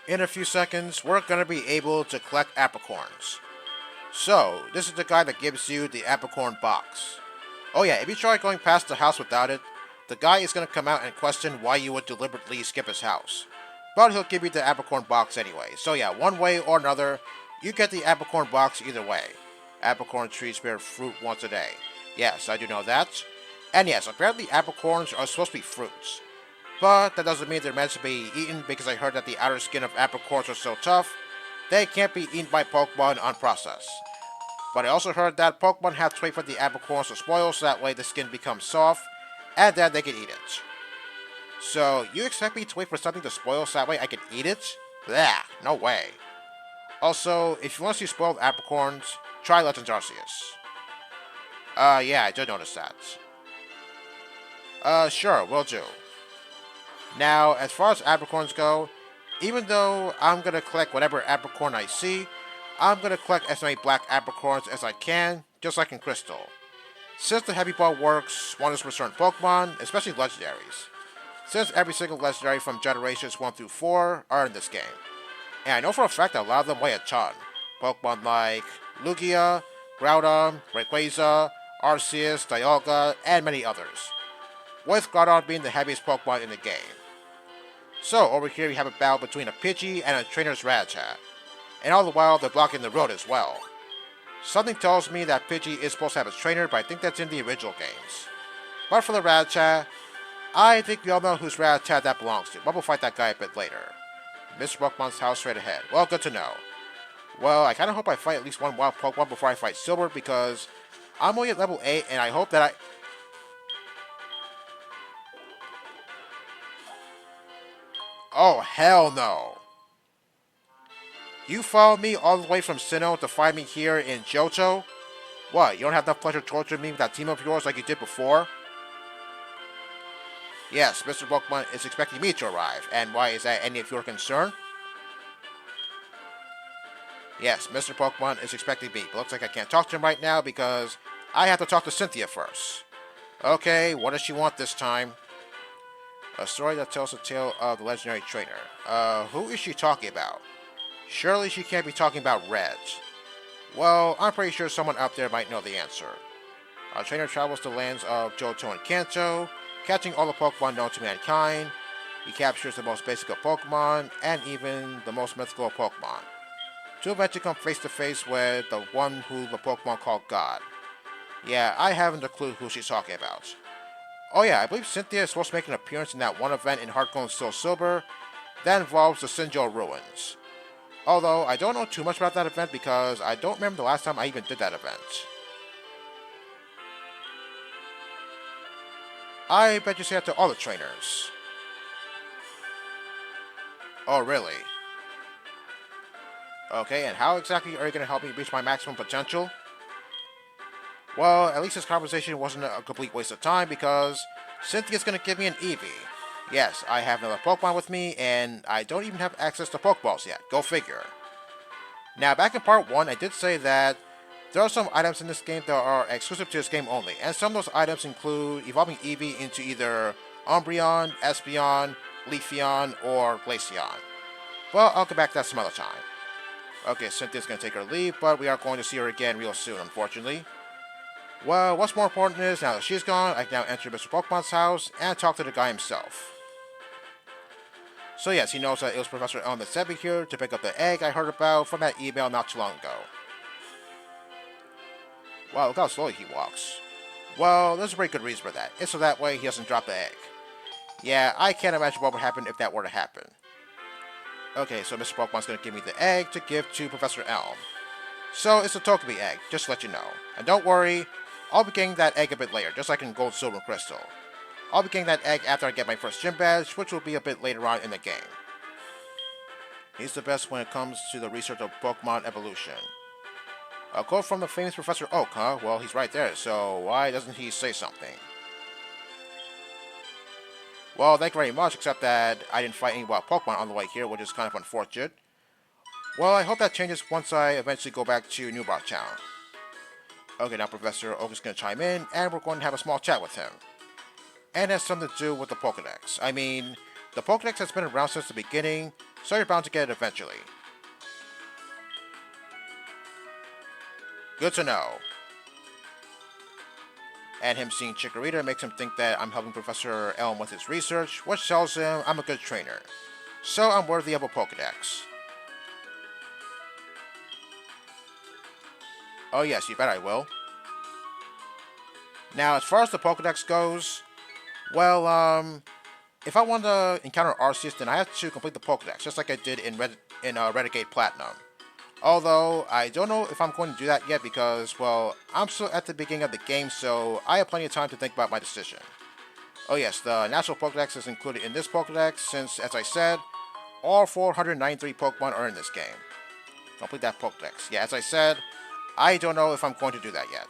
In a few seconds, we're gonna be able to collect apricorns. So, this is the guy that gives you the apricorn box. Oh yeah, if you try going past the house without it, the guy is gonna come out and question why you would deliberately skip his house. But he'll give you the apricorn box anyway. So yeah, one way or another, you get the apricorn box either way. Apricorn trees bear fruit once a day. Yes, I do know that. And yes, apparently apricorns are supposed to be fruits. But that doesn't mean they're meant to be eaten because I heard that the outer skin of apricorns are so tough, they can't be eaten by Pokemon unprocessed. But I also heard that Pokemon have to wait for the apricorns to spoil so that way the skin becomes soft, and then they can eat it. So, you expect me to wait for something to spoil so that way I can eat it? Blah, no way. Also, if you want to see spoiled apricorns, try Legends Arceus. Yeah, I did notice that. Sure, will do. Now, as far as apricorns go, even though I'm gonna collect whatever apricorn I see, I'm gonna collect as many black apricorns as I can, just like in Crystal. Since the Heavy Ball works wonders for certain Pokemon, especially legendaries. Since every single legendary from generations 1 through 4 are in this game. And I know for a fact that a lot of them weigh a ton. Pokemon like Lugia, Groudon, Rayquaza, Arceus, Dialga, and many others. With Groudon being the heaviest Pokemon in the game. So, over here we have a battle between a Pidgey and a trainer's Rattata. And all the while, they're blocking the road as well. Something tells me that Pidgey is supposed to have a trainer, but I think that's in the original games. But for the Rattata, I think we all know whose Rattata that belongs to, but we'll fight that guy a bit later. Mr. Pokemon's house right ahead. Well, good to know. Well, I kind of hope I fight at least one wild Pokemon before I fight Silver, because I'm only at level 8, and I hope that I... Oh, hell no. You followed me all the way from Sinnoh to find me here in Johto? What, you don't have enough pleasure torturing me with that team of yours like you did before? Yes, Mr. Pokemon is expecting me to arrive, and why is that any of your concern? Yes, Mr. Pokemon is expecting me, but looks like I can't talk to him right now because I have to talk to Cynthia first. Okay, what does she want this time? A story that tells the tale of the legendary trainer. Who is she talking about? Surely she can't be talking about Red. Well, I'm pretty sure someone out there might know the answer. Our trainer travels the lands of Johto and Kanto, catching all the Pokemon known to mankind. He captures the most basic of Pokemon, and even the most mythical of Pokemon, to eventually come face to face with the one who the Pokemon call God. Yeah, I haven't a clue who she's talking about. Oh yeah, I believe Cynthia is supposed to make an appearance in that one event in Heart Gold Soul Silver that involves the Sinnoh ruins. Although, I don't know too much about that event because I don't remember the last time I even did that event. I bet you say that to all the trainers. Oh, really? Okay, and how exactly are you going to help me reach my maximum potential? Well, at least this conversation wasn't a complete waste of time because Cynthia's going to give me an Eevee. Yes, I have another Pokemon with me, and I don't even have access to Pokeballs yet. Go figure. Now, back in part 1, I did say that there are some items in this game that are exclusive to this game only, and some of those items include evolving Eevee into either Umbreon, Espeon, Leafeon, or Glaceon. Well, I'll get back to that some other time. Okay, Cynthia's going to take her leave, but we are going to see her again real soon, unfortunately. Well, what's more important is, now that she's gone, I can now enter Mr. Pokemon's house and talk to the guy himself. So yes, he knows that it was Professor Elm that sent me here to pick up the egg I heard about from that email not too long ago. Wow, look how slowly he walks. Well, there's a pretty good reason for that. It's so that way he doesn't drop the egg. Yeah, I can't imagine what would happen if that were to happen. Okay, so Mr. Pokemon's going to give me the egg to give to Professor Elm. So it's a Togepi egg, just to let you know. And don't worry, I'll be getting that egg a bit later, just like in Gold, Silver, and Crystal. I'll be getting that egg after I get my first gym badge, which will be a bit later on in the game. He's the best when it comes to the research of Pokemon evolution. A quote from the famous Professor Oak, huh? Well, he's right there, so why doesn't he say something? Well, thank you very much, except that I didn't fight any wild Pokemon on the way here, which is kind of unfortunate. Well, I hope that changes once I eventually go back to Newbark Town. Okay, now Professor Oak is going to chime in, and we're going to have a small chat with him. And it has something to do with the Pokédex. I mean, The Pokédex has been around since the beginning, so you're bound to get it eventually. Good to know. And him seeing Chikorita makes him think that I'm helping Professor Elm with his research, which tells him I'm a good trainer. So I'm worthy of a Pokédex. Oh yes, you bet I will. Now, as far as the Pokédex goes, well, if I want to encounter Arceus, then I have to complete the Pokédex, just like I did in Renegade Platinum. Although, I don't know if I'm going to do that yet because, well, I'm still at the beginning of the game, so I have plenty of time to think about my decision. Oh yes, the Natural Pokédex is included in this Pokédex since, as I said, all 493 Pokemon are in this game. Complete that Pokédex. Yeah, as I said, I don't know if I'm going to do that yet.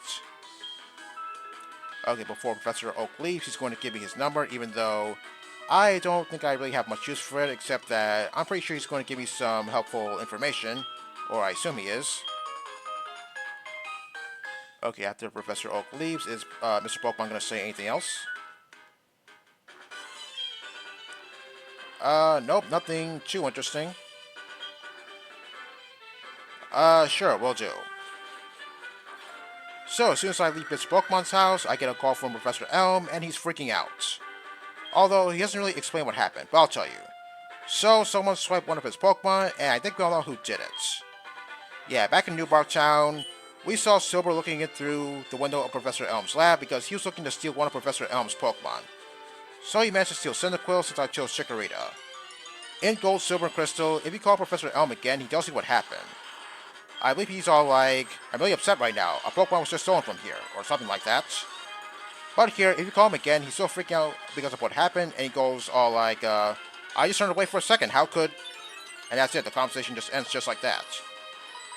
Okay, before Professor Oak leaves, he's going to give me his number, even though I don't think I really have much use for it, except that I'm pretty sure he's going to give me some helpful information, or I assume he is. Okay, after Professor Oak leaves, is Mr. Pokemon going to say anything else? Nope, nothing too interesting. Sure, will do. So, as soon as I leave Mr. Pokemon's house, I get a call from Professor Elm, and he's freaking out. Although, he doesn't really explain what happened, but I'll tell you. So, someone swiped one of his Pokemon, and I think we all know who did it. Yeah, back in New Bark Town, we saw Silver looking in through the window of Professor Elm's lab because he was looking to steal one of Professor Elm's Pokemon. So he managed to steal Cyndaquil since I chose Chikorita. In Gold, Silver, and Crystal, if you call Professor Elm again, he tells you what happened. I believe he's all like, I'm really upset right now, a Pokemon was just stolen from here, or something like that. But here, if you call him again, he's still freaking out because of what happened, and he goes all like, I just turned away for a second, how could... And that's it, the conversation just ends just like that.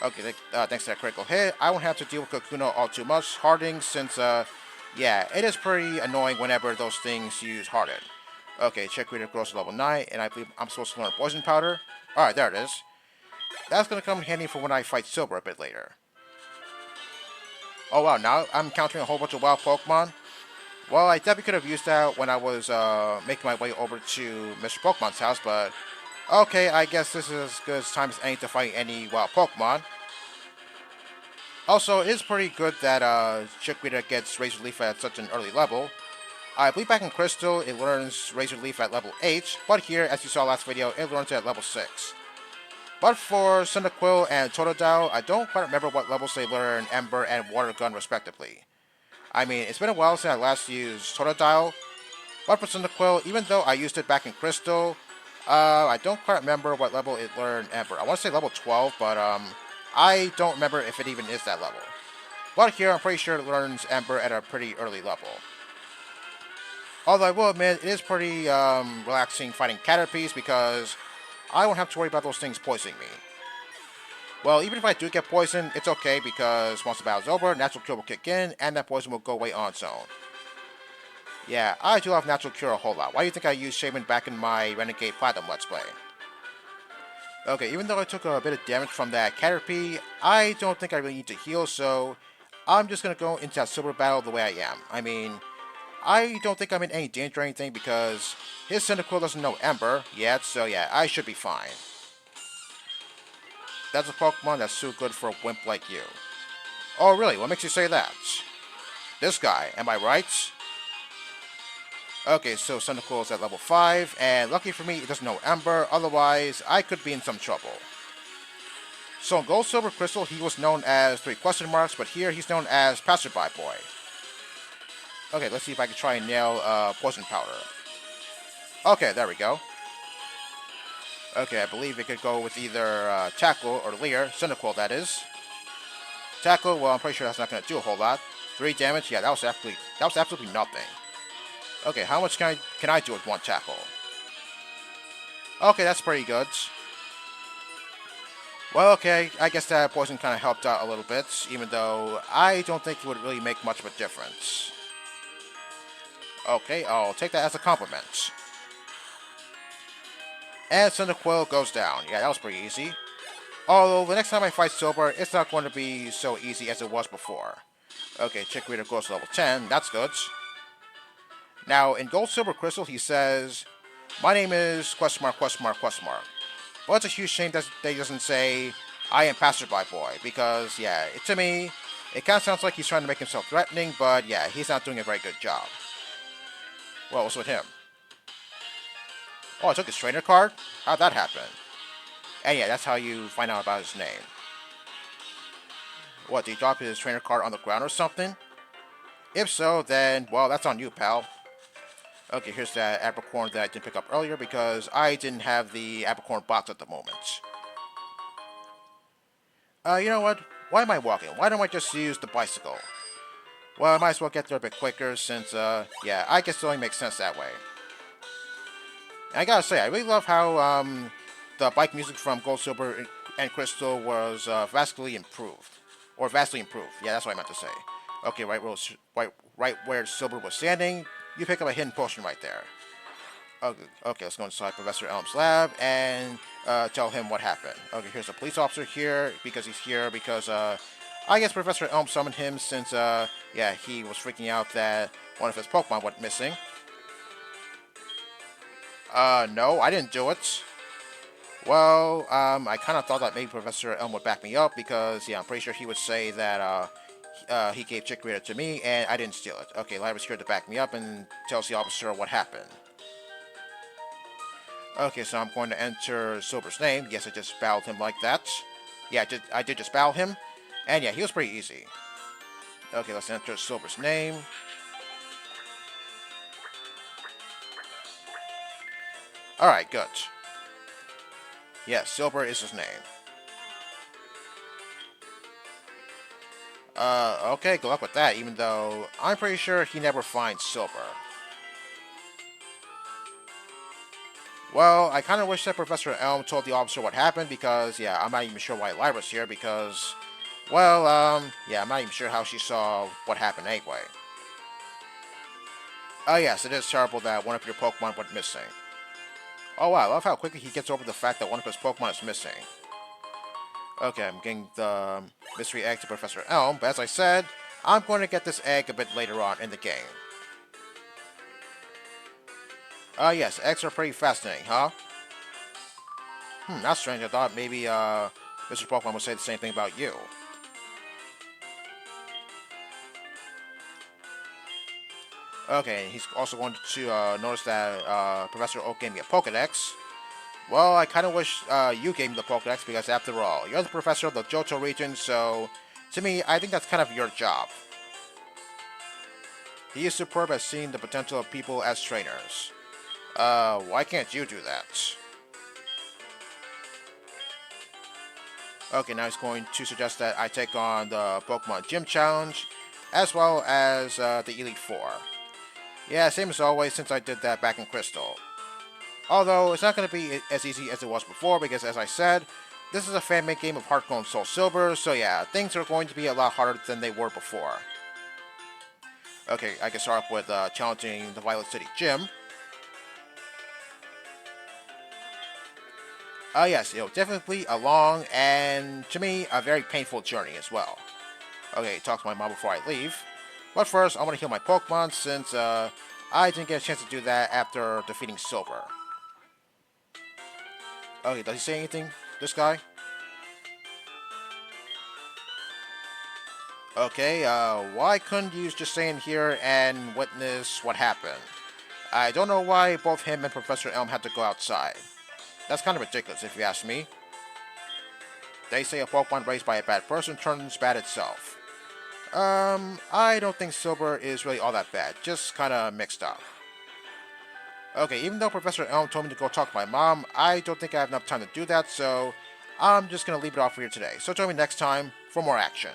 Okay, thanks to that critical hit, I won't have to deal with Kakuna all too much, Harding, since, yeah, it is pretty annoying whenever those things use Harden. Okay, Chikorita grows to level 9, and I believe I'm supposed to learn Poison Powder. Alright, there it is. That's going to come in handy for when I fight Silver a bit later. Oh wow, now I'm encountering a whole bunch of wild Pokemon? Well, I definitely could have used that when I was making my way over to Mr. Pokemon's house, but... Okay, I guess this is as good as time as any to fight any wild Pokemon. Also, it is pretty good that Chikorita gets Razor Leaf at such an early level. I believe back in Crystal, it learns Razor Leaf at level 8, but here, as you saw last video, it learns it at level 6. But for Cyndaquil and Totodile, I don't quite remember what levels they learn Ember and Water Gun respectively. I mean, it's been a while since I last used Totodile, but for Cyndaquil, even though I used it back in Crystal, I don't quite remember what level it learned Ember. I want to say level 12, but I don't remember if it even is that level. But here, I'm pretty sure it learns Ember at a pretty early level. Although I will admit, it is pretty relaxing fighting Caterpies because I won't have to worry about those things poisoning me. Well, even if I do get poisoned, it's okay because once the battle's over, Natural Cure will kick in and that poison will go away on its own. Yeah, I do love Natural Cure a whole lot. Why do you think I used Shaman back in my Renegade Platinum Let's Play? Okay, even though I took a bit of damage from that Caterpie, I don't think I really need to heal, so I'm just going to go into that Silver battle the way I am. I mean, I don't think I'm in any danger or anything because his Cyndaquil doesn't know Ember yet, so yeah, I should be fine. That's a Pokemon that's too good for a wimp like you. Oh really, what makes you say that? This guy, am I right? Okay, so Cyndaquil is at level 5, and lucky for me, it doesn't know Ember, otherwise I could be in some trouble. So in Gold, Silver, Crystal, he was known as 3 question marks, but here he's known as Passerby Boy. Okay, let's see if I can try and nail Poison Powder. Okay, there we go. Okay, I believe it could go with either Tackle or Leer, Cyndaquil that is. Tackle, well, I'm pretty sure that's not going to do a whole lot. 3 damage, yeah, that was absolutely nothing. Okay, how much can I do with 1 Tackle? Okay, that's pretty good. Well, okay, I guess that poison kind of helped out a little bit, even though I don't think it would really make much of a difference. Okay, I'll take that as a compliment. And Cyndaquil goes down. Yeah, that was pretty easy. Although, the next time I fight Silver, it's not going to be so easy as it was before. Okay, Chikorita goes to level 10. That's good. Now, in Gold, Silver, Crystal, he says, My name is question mark, question mark, question mark. Well, it's a huge shame that they doesn't say, I am passerby boy, because, yeah, to me, it kind of sounds like he's trying to make himself threatening, but, yeah, he's not doing a very good job. Well, what's with him? Oh, I took his trainer card? How'd that happen? And, yeah, that's how you find out about his name. What, did he drop his trainer card on the ground or something? If so, then, well, that's on you, pal. Okay, here's that apricorn that I didn't pick up earlier because I didn't have the apricorn box at the moment. You know what? Why am I walking? Why don't I just use the bicycle? Well, I might as well get there a bit quicker since, yeah, I guess it only makes sense that way. And I gotta say, I really love how, the bike music from Gold, Silver, and Crystal was, vastly improved. Or vastly improved. Yeah, that's what I meant to say. Okay, right where Silver was standing, you pick up a hidden potion right there. Okay, let's go inside Professor Elm's lab and tell him what happened. Okay, here's a police officer here because he's here because I guess Professor Elm summoned him since yeah, he was freaking out that one of his Pokemon went missing. No, I didn't do it. Well, I kind of thought that maybe Professor Elm would back me up because yeah, I'm pretty sure he would say that he gave Chikorita to me and I didn't steal it. Okay, Lyra's here to back me up and tells the officer what happened. Okay, so I'm going to enter Silver's name. Yes, I just spelled him like that. Yeah, I did just spell him. And yeah, he was pretty easy. Okay, let's enter Silver's name. Alright, good. Yeah, Silver is his name. Okay, good luck with that, even though I'm pretty sure he never finds Silver. Well, I kind of wish that Professor Elm told the officer what happened because, yeah, I'm not even sure why Lyra's here because, well, yeah, I'm not even sure how she saw what happened anyway. Oh, yes, it is terrible that one of your Pokemon went missing. Oh, wow, I love how quickly he gets over the fact that one of his Pokemon is missing. Okay, I'm getting the mystery egg to Professor Elm, but as I said, I'm going to get this egg a bit later on in the game. Yes, eggs are pretty fascinating, huh? That's strange. I thought maybe, Mr. Pokemon would say the same thing about you. Okay, he's also going to notice that Professor Oak gave me a Pokédex. Well, I kind of wish you gave me the Pokédex because, after all, you're the professor of the Johto region, so to me, I think that's kind of your job. He is superb at seeing the potential of people as trainers. Why can't you do that? Okay, now he's going to suggest that I take on the Pokemon Gym Challenge, as well as the Elite Four. Yeah, same as always since I did that back in Crystal. Although, it's not going to be as easy as it was before because, as I said, this is a fan-made game of Heart Gold and Soul Silver, so yeah, things are going to be a lot harder than they were before. Okay, I can start off with challenging the Violet City Gym. Yes, it'll definitely be a long and, to me, a very painful journey as well. Okay, talk to my mom before I leave. But first, I want to heal my Pokemon since I didn't get a chance to do that after defeating Silver. Okay, does he say anything, this guy? Okay, why couldn't you just stay in here and witness what happened? I don't know why both him and Professor Elm had to go outside. That's kind of ridiculous if you ask me. They say a Pokemon raised by a bad person turns bad itself. I don't think Silver is really all that bad, just kinda mixed up. Okay, even though Professor Elm told me to go talk to my mom, I don't think I have enough time to do that, so I'm just gonna leave it off for you today. So join me next time for more action.